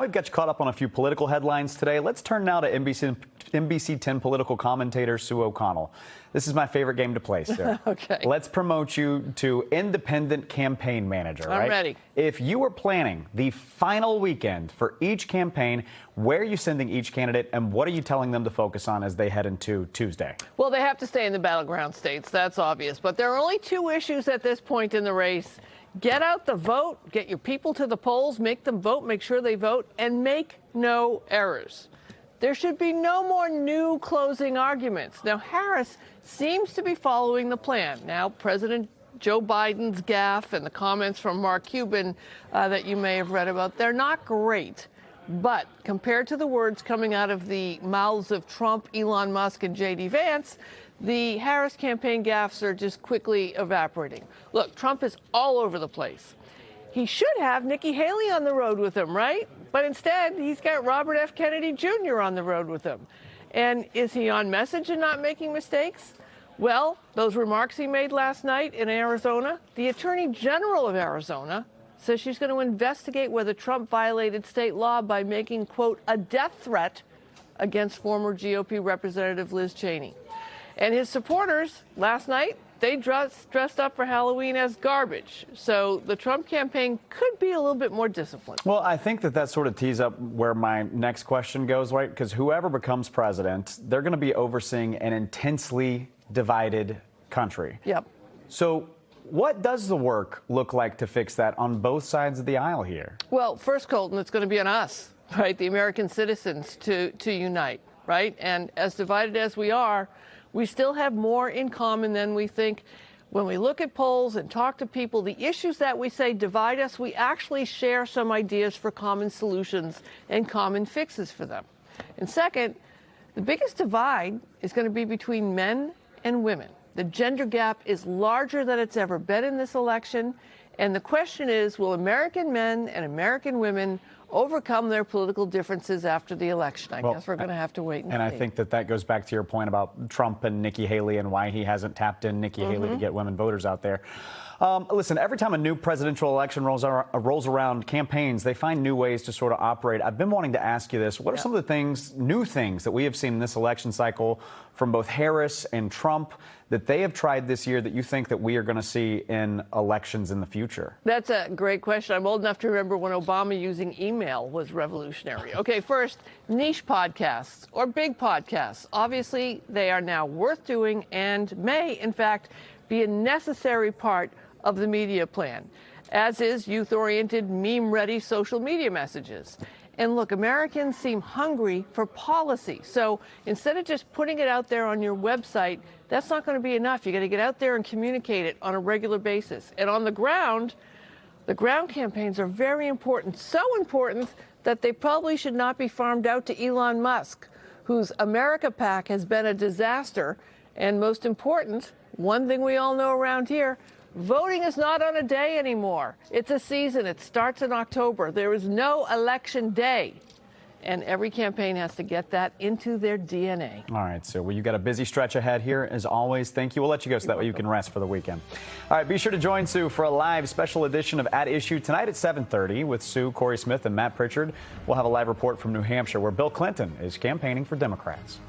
We've got you caught up on a few political headlines today. Let's turn now to NBC 10 political commentator Sue O'Connell. This is my favorite game to play, Sue. Okay. Let's promote you to independent campaign manager. I'm ready. If you were planning the final weekend for each campaign, where are you sending each candidate and what are you telling them to focus on as they head into Tuesday? Well, they have to stay in the battleground states. That's obvious. But there are only two issues at this point in the race. Get out the vote, get your people to the polls, make them vote, make sure they vote, and make no errors. There should be no more new closing arguments. Now, Harris seems to be following the plan. Now, President Joe Biden's gaffe and the comments from Mark Cuban that you may have read about, they're not great. But compared to the words coming out of the mouths of Trump, Elon Musk, and J.D. Vance, the Harris campaign gaffes are just quickly evaporating. Look, Trump is all over the place. He should have Nikki Haley on the road with him, right? But instead, he's got Robert F. Kennedy Jr. on the road with him. And is he on message and not making mistakes? Well, those remarks he made last night in Arizona, the Attorney General of Arizona says she's going to investigate whether Trump violated state law by making, quote, a death threat against former GOP Representative Liz Cheney. And his supporters last night, they dressed up for Halloween as garbage. So the Trump campaign could be a little bit more disciplined. Well, I think that sort of tees up where my next question goes, right? Because whoever becomes president, they're going to be overseeing an intensely divided country. Yep. So what does the work look like to fix that on both sides of the aisle here? Well, first, Colton, it's going to be on us, right, the American citizens, to unite, right? And as divided as we are, we still have more in common than we think. When we look at polls and talk to people, the issues that we say divide us, we actually share some ideas for common solutions and common fixes for them. And second, the biggest divide is going to be between men and women. The gender gap is larger than it's ever been in this election. And the question is, will American men and American women overcome their political differences after the election? I guess we're going to have to wait and see. And I think that goes back to your point about Trump and Nikki Haley and why he hasn't tapped in Nikki Haley to get women voters out there. Listen, every time a new presidential election rolls around, campaigns, they find new ways to sort of operate. I've been wanting to ask you this. What are some of the new things that we have seen in this election cycle from both Harris and Trump that they have tried this year that you think that we are going to see in elections in the future? That's a great question. I'm old enough to remember when Obama using email was revolutionary. Okay, first, niche podcasts or big podcasts. Obviously, they are now worth doing and may, in fact, be a necessary part of the media plan, as is youth-oriented, meme-ready social media messages. And look, Americans seem hungry for policy. So instead of just putting it out there on your website, that's not going to be enough. You got to get out there and communicate it on a regular basis. And on the ground campaigns are very important, so important that they probably should not be farmed out to Elon Musk, whose America PAC has been a disaster. And most important, one thing we all know around here, voting is not on a day anymore. It's a season. It starts in October. There is no election day. And every campaign has to get that into their DNA. All right, so well, you've got a busy stretch ahead here, as always. Thank you. We'll let you go so that way you can rest for the weekend. All right, be sure to join Sue for a live special edition of At Issue tonight at 7:30 with Sue, Corey Smith, and Matt Pritchard. We'll have a live report from New Hampshire where Bill Clinton is campaigning for Democrats.